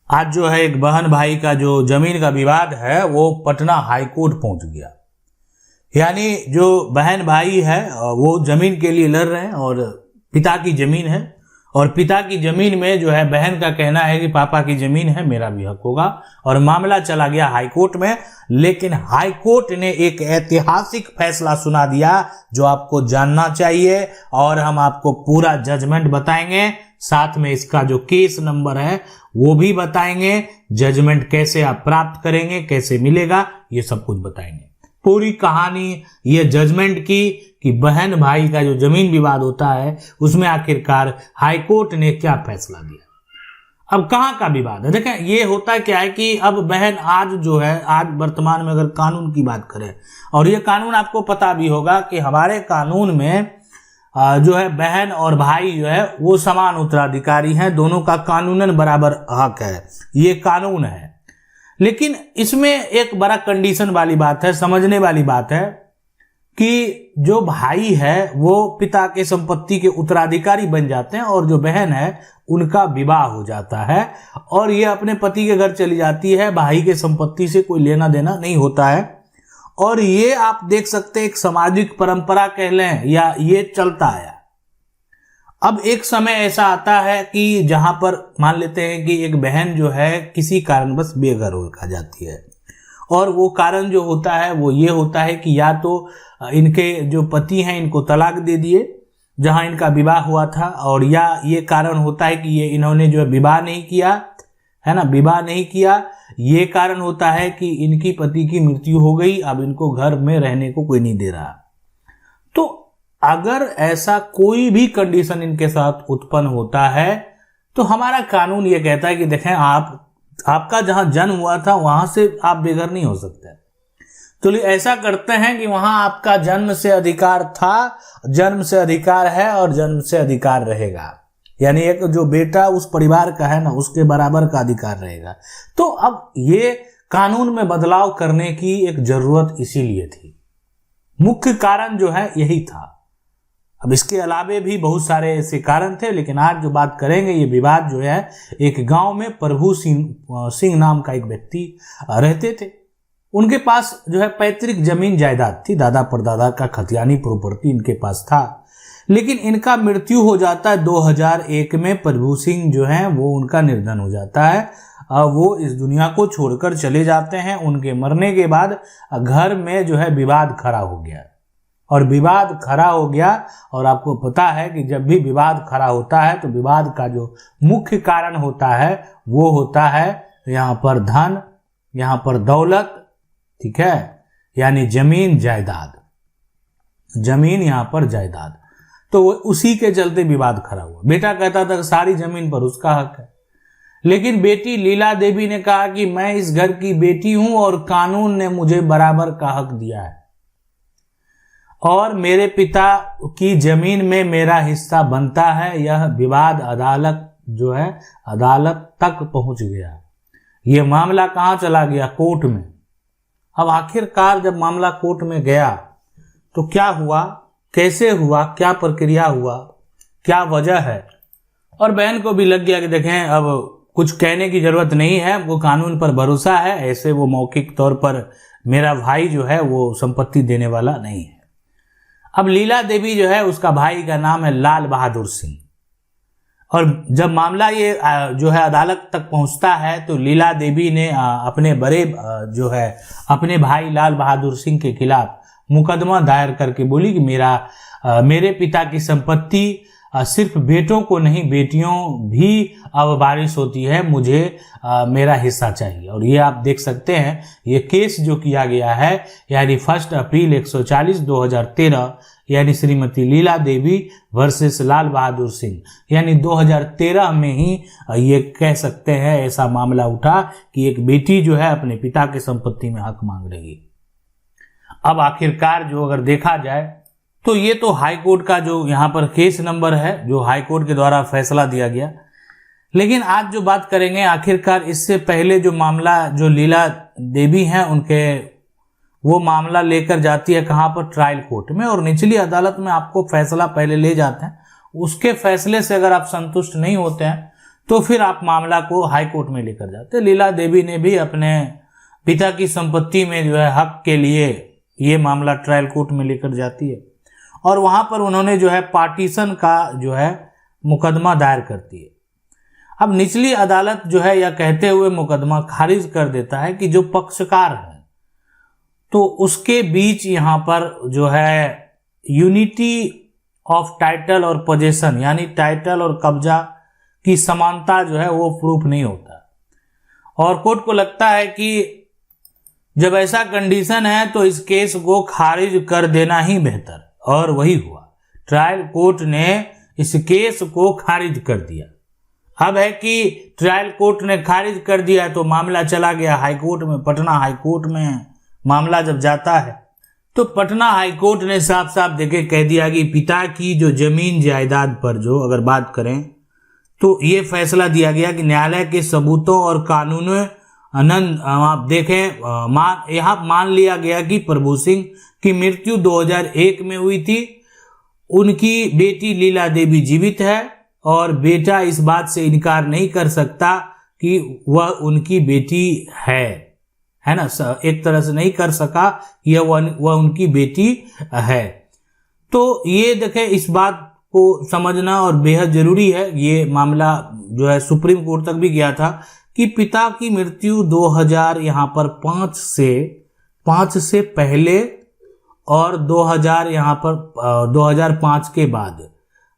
आज जो है एक बहन भाई का जो जमीन का विवाद है वो पटना हाई कोर्ट पहुंच गया। यानी जो बहन भाई है वो जमीन के लिए लड़ रहे हैं और पिता की जमीन है, और पिता की जमीन में जो है बहन का कहना है कि पापा की जमीन है, मेरा भी हक होगा, और मामला चला गया हाई कोर्ट में। लेकिन हाई कोर्ट ने एक ऐतिहासिक फैसला सुना दिया जो आपको जानना चाहिए, और हम आपको पूरा जजमेंट बताएंगे, साथ में इसका जो केस नंबर है वो भी बताएंगे, जजमेंट कैसे आप प्राप्त करेंगे, कैसे मिलेगा, ये सब कुछ बताएंगे। पूरी कहानी ये जजमेंट की कि बहन भाई का जो जमीन विवाद होता है उसमें आखिरकार हाई कोर्ट ने क्या फैसला दिया। अब कहां का विवाद है, देखें ये होता क्या है कि अब बहन आज जो है, आज वर्तमान में अगर कानून की बात करें, और ये कानून आपको पता भी होगा कि हमारे कानून में जो है बहन और भाई जो है वो समान उत्तराधिकारी हैं, दोनों का कानूनन बराबर हक है, ये कानून है। लेकिन इसमें एक बड़ा कंडीशन वाली बात है, समझने वाली बात है कि जो भाई है वो पिता के संपत्ति के उत्तराधिकारी बन जाते हैं, और जो बहन है उनका विवाह हो जाता है और ये अपने पति के घर चली जाती है, भाई के संपत्ति से कोई लेना देना नहीं होता है। और ये आप देख सकते हैं एक सामाजिक परंपरा कह लें या ये चलता आया। अब एक समय ऐसा आता है कि जहां पर मान लेते हैं कि एक बहन जो है किसी कारणवश बेघर हो जाती है, और वो कारण जो होता है वो ये होता है कि या तो इनके जो पति हैं इनको तलाक दे दिए जहां इनका विवाह हुआ था, और या ये कारण होता है कि ये इन्होंने जो है विवाह नहीं किया है ना, विवाह नहीं किया, ये कारण होता है कि इनकी पति की मृत्यु हो गई, अब इनको घर में रहने को कोई नहीं दे रहा। तो अगर ऐसा कोई भी कंडीशन इनके साथ उत्पन्न होता है तो हमारा कानून ये कहता है कि देखें आपका जहां जन्म हुआ था वहां से आप बेघर नहीं हो सकते। तो ऐसा करते हैं कि वहां आपका जन्म से अधिकार था, जन्म से अधिकार है और जन्म से अधिकार रहेगा, यानी एक जो बेटा उस परिवार का है ना उसके बराबर का अधिकार रहेगा। तो अब ये कानून में बदलाव करने की एक जरूरत इसीलिए थी, मुख्य कारण जो है यही था। अब इसके अलावे भी बहुत सारे ऐसे कारण थे, लेकिन आज जो बात करेंगे ये विवाद जो है एक गांव में प्रभु सिंह नाम का एक व्यक्ति रहते थे। उनके पास जो है पैतृक जमीन जायदाद थी, दादा परदादा का खतियानी प्रॉपर्टी इनके पास था। लेकिन इनका मृत्यु हो जाता है 2001 में, प्रभु सिंह जो है वो उनका निधन हो जाता है, वो इस दुनिया को छोड़कर चले जाते हैं। उनके मरने के बाद घर में जो है विवाद खड़ा हो गया, और विवाद खड़ा हो गया, और आपको पता है कि जब भी विवाद खड़ा होता है तो विवाद का जो मुख्य कारण होता है वो होता है यहाँ पर धन, यहाँ पर दौलत, ठीक है, यानी जमीन जायदाद, जमीन यहाँ पर जायदाद। तो उसी के चलते विवाद खड़ा हुआ। बेटा कहता था कि सारी जमीन पर उसका हक है, लेकिन बेटी लीला देवी ने कहा कि मैं इस घर की बेटी हूं और कानून ने मुझे बराबर का हक दिया है, और मेरे पिता की जमीन में मेरा हिस्सा बनता है। यह विवाद अदालत जो है अदालत तक पहुंच गया। यह मामला कहां चला गया? कोर्ट में। अब आखिरकार जब मामला कोर्ट में गया तो क्या हुआ, कैसे हुआ, क्या प्रक्रिया हुआ, क्या वजह है, और बहन को भी लग गया कि देखें अब कुछ कहने की जरूरत नहीं है, वो कानून पर भरोसा है, ऐसे वो मौखिक तौर पर मेरा भाई जो है वो संपत्ति देने वाला नहीं है। अब लीला देवी जो है उसका भाई का नाम है लाल बहादुर सिंह, और जब मामला ये जो है अदालत तक पहुंचता है तो लीला देवी ने अपने बड़े जो है अपने भाई लाल बहादुर सिंह के खिलाफ मुकदमा दायर करके बोली कि मेरे पिता की संपत्ति सिर्फ बेटों को नहीं बेटियों भी अब वारिस होती है, मुझे मेरा हिस्सा चाहिए। और ये आप देख सकते हैं ये केस जो किया गया है, यानी 1 अप्रैल 140 2013, यानी श्रीमती लीला देवी वर्सेस लाल बहादुर सिंह, यानी 2013 में ही ये कह सकते हैं ऐसा मामला उठा कि एक बेटी जो है अपने पिता की संपत्ति में हक मांग रही है। अब आखिरकार जो अगर देखा जाए तो ये तो हाई कोर्ट का जो यहाँ पर केस नंबर है जो हाई कोर्ट के द्वारा फैसला दिया गया। लेकिन आज जो बात करेंगे आखिरकार इससे पहले जो मामला जो लीला देवी हैं उनके वो मामला लेकर जाती है कहाँ पर? ट्रायल कोर्ट में, और निचली अदालत में आपको फैसला पहले ले जाते हैं। उसके फैसले से अगर आप संतुष्ट नहीं होते हैं तो फिर आप मामला को हाई कोर्ट में लेकर जाते। लीला देवी ने भी अपने पिता की संपत्ति में जो है हक के लिए ये मामला ट्रायल कोर्ट में लेकर जाती है और वहां पर उन्होंने जो है पार्टीशन का जो है मुकदमा दायर करती है। अब निचली अदालत जो है यह कहते हुए मुकदमा खारिज कर देता है कि जो पक्षकार है तो उसके बीच यहाँ पर जो है यूनिटी ऑफ टाइटल और पोजेशन यानी टाइटल और कब्जा की समानता जो है वो प्रूफ नहीं होता और कोर्ट को लगता है कि जब ऐसा कंडीशन है तो इस केस को खारिज कर देना ही बेहतर, और वही हुआ। ट्रायल कोर्ट ने इस केस को खारिज कर दिया। अब है कि ट्रायल कोर्ट ने खारिज कर दिया तो मामला चला गया हाई कोर्ट में। पटना हाई कोर्ट में मामला जब जाता है तो पटना हाई कोर्ट ने साफ साफ देके कह दिया कि पिता की जो जमीन जायदाद पर जो अगर बात करें तो ये फैसला दिया गया कि न्यायालय के सबूतों और कानूनों आनंद आप देखें यहाँ मान लिया गया कि प्रभु सिंह की मृत्यु 2001 में हुई थी। उनकी बेटी लीला देवी जीवित है और बेटा इस बात से इनकार नहीं कर सकता कि वह उनकी बेटी है ना, एक तरह से नहीं कर सका कि वह उनकी बेटी है। तो ये देखें इस बात को समझना और बेहद जरूरी है। ये मामला जो है सुप्रीम कोर्ट तक भी गया था कि पिता की मृत्यु 2000 यहाँ पर 5 से पहले और 2000 यहाँ पर 2005 के बाद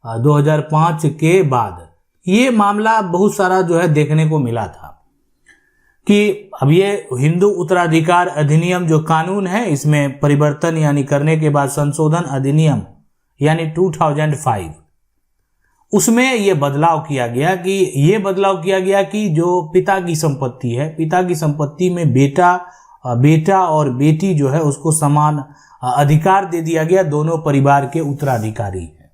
2005 के बाद ये मामला बहुत सारा जो है देखने को मिला था कि अब ये हिंदू उत्तराधिकार अधिनियम जो कानून है इसमें परिवर्तन यानी करने के बाद संशोधन अधिनियम यानी 2005 उसमें ये बदलाव किया गया कि जो पिता की संपत्ति है, पिता की संपत्ति में बेटा और बेटी जो है उसको समान अधिकार दे दिया गया। दोनों परिवार के उत्तराधिकारी हैं,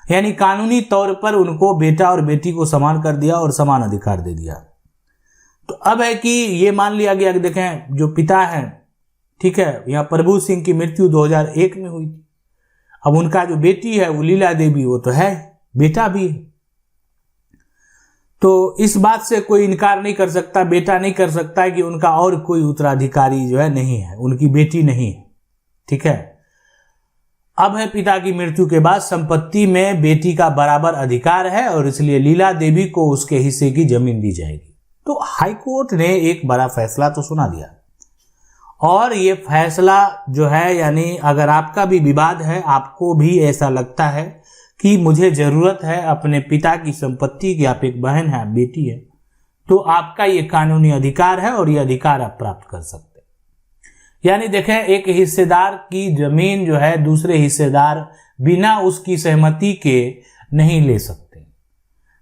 यानी कानूनी तौर पर उनको बेटा और बेटी को समान कर दिया और समान अधिकार दे दिया। तो अब है कि ये मान लिया गया कि देखें जो पिता है, ठीक है, यहाँ प्रभु सिंह की मृत्यु 2001 में हुई थी। अब उनका जो बेटी है वो लीला देवी, वो तो है बेटा भी है, तो इस बात से कोई इनकार नहीं कर सकता, बेटा नहीं कर सकता है कि उनका और कोई उत्तराधिकारी जो है नहीं है, उनकी बेटी नहीं है, ठीक है। अब है पिता की मृत्यु के बाद संपत्ति में बेटी का बराबर अधिकार है और इसलिए लीला देवी को उसके हिस्से की जमीन दी जाएगी। तो हाई कोर्ट ने एक बड़ा फैसला तो सुना दिया और ये फैसला जो है यानी अगर आपका भी विवाद है, आपको भी ऐसा लगता है कि मुझे जरूरत है अपने पिता की संपत्ति की, आप एक बहन है, आप बेटी है, तो आपका ये कानूनी अधिकार है और ये अधिकार आप प्राप्त कर सकते हैं। यानी देखें एक हिस्सेदार की जमीन जो है दूसरे हिस्सेदार बिना उसकी सहमति के नहीं ले सकते।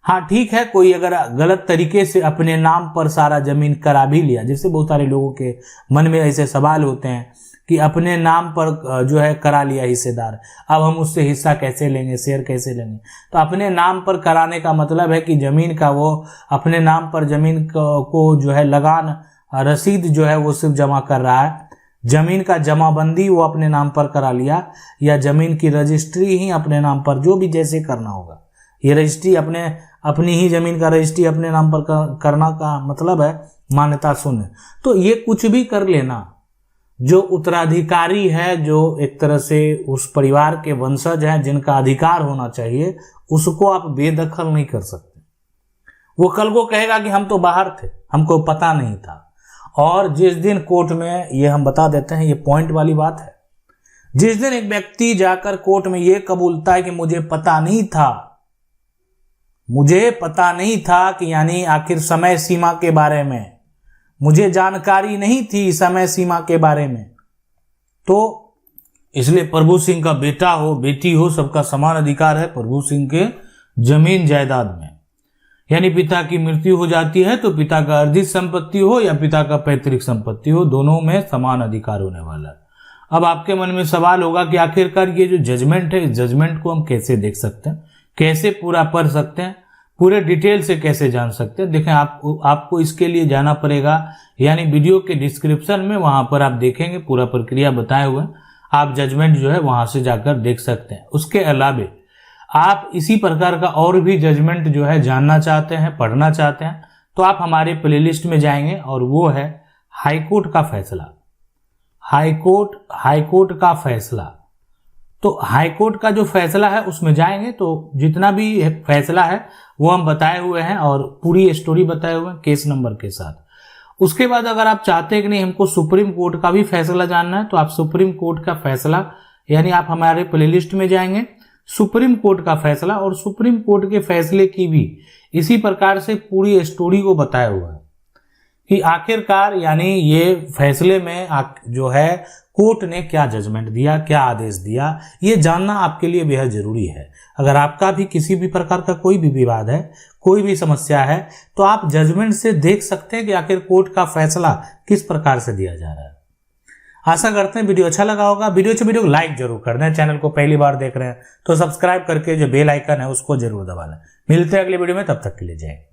हाँ ठीक है, कोई अगर गलत तरीके से अपने नाम पर सारा जमीन करा भी लिया, जैसे बहुत सारे लोगों के मन में ऐसे सवाल होते हैं कि अपने नाम पर जो है करा लिया हिस्सेदार, अब हम उससे हिस्सा कैसे लेंगे, शेयर कैसे लेंगे। तो अपने नाम पर कराने का मतलब है कि जमीन का वो अपने नाम पर जमीन को जो है लगान रसीद जो है वो सिर्फ जमा कर रहा है, जमीन का जमाबंदी वो अपने नाम पर करा लिया या जमीन की रजिस्ट्री ही अपने नाम पर, जो भी जैसे करना होगा। ये रजिस्ट्री अपनी ही जमीन का रजिस्ट्री अपने नाम पर करना का मतलब है मान्यता शून्य। तो ये कुछ भी कर लेना, जो उत्तराधिकारी है, जो एक तरह से उस परिवार के वंशज हैं जिनका अधिकार होना चाहिए, उसको आप बेदखल नहीं कर सकते। वो कल को कहेगा कि हम तो बाहर थे, हमको पता नहीं था। और जिस दिन कोर्ट में, ये हम बता देते हैं, ये पॉइंट वाली बात है, जिस दिन एक व्यक्ति जाकर कोर्ट में ये कबूलता है कि मुझे पता नहीं था कि यानी आखिर समय सीमा के बारे में मुझे जानकारी नहीं थी, समय सीमा के बारे में, तो इसलिए प्रभु सिंह का बेटा हो बेटी हो सबका समान अधिकार है प्रभु सिंह के जमीन जायदाद में। यानी पिता की मृत्यु हो जाती है तो पिता का अर्जित संपत्ति हो या पिता का पैतृक संपत्ति हो, दोनों में समान अधिकार होने वाला है। अब आपके मन में सवाल होगा कि आखिरकार ये जो जजमेंट है, इस जजमेंट को हम कैसे देख सकते हैं, कैसे पूरा पढ़ सकते हैं, पूरे डिटेल से कैसे जान सकते हैं। देखें आपको इसके लिए जाना पड़ेगा, यानी वीडियो के डिस्क्रिप्शन में वहां पर आप देखेंगे पूरा प्रक्रिया बताए हुए, आप जजमेंट जो है वहां से जाकर देख सकते हैं। उसके अलावे आप इसी प्रकार का और भी जजमेंट जो है जानना चाहते हैं, पढ़ना चाहते हैं, तो आप हमारे प्लेलिस्ट में जाएंगे और वो है हाईकोर्ट का फैसला। हाईकोर्ट का फैसला। तो हाईकोर्ट का जो फैसला है उसमें जाएंगे तो जितना भी फैसला है वो हम बताए हुए हैं और पूरी स्टोरी बताए हुए हैं केस नंबर के साथ। उसके बाद अगर आप चाहते हैं कि नहीं हमको सुप्रीम कोर्ट का भी फैसला जानना है, तो आप सुप्रीम कोर्ट का फैसला यानी आप हमारे प्लेलिस्ट में जाएंगे, सुप्रीम कोर्ट का फैसला, और सुप्रीम कोर्ट के फैसले की भी इसी प्रकार से पूरी स्टोरी को बताया हुआ है कि आखिरकार यानी ये फैसले में जो है कोर्ट ने क्या जजमेंट दिया, क्या आदेश दिया, ये जानना आपके लिए बेहद जरूरी है। अगर आपका भी किसी भी प्रकार का कोई भी विवाद है, कोई भी समस्या है, तो आप जजमेंट से देख सकते हैं कि आखिर कोर्ट का फैसला किस प्रकार से दिया जा रहा है। आशा करते हैं वीडियो अच्छा लगा होगा। वीडियो को लाइक जरूर कर दें। चैनल को पहली बार देख रहे हैं तो सब्सक्राइब करके जो बेल आइकन है उसको जरूर दबा लें। मिलते हैं अगले वीडियो में, तब तक के लिए जय हिंद।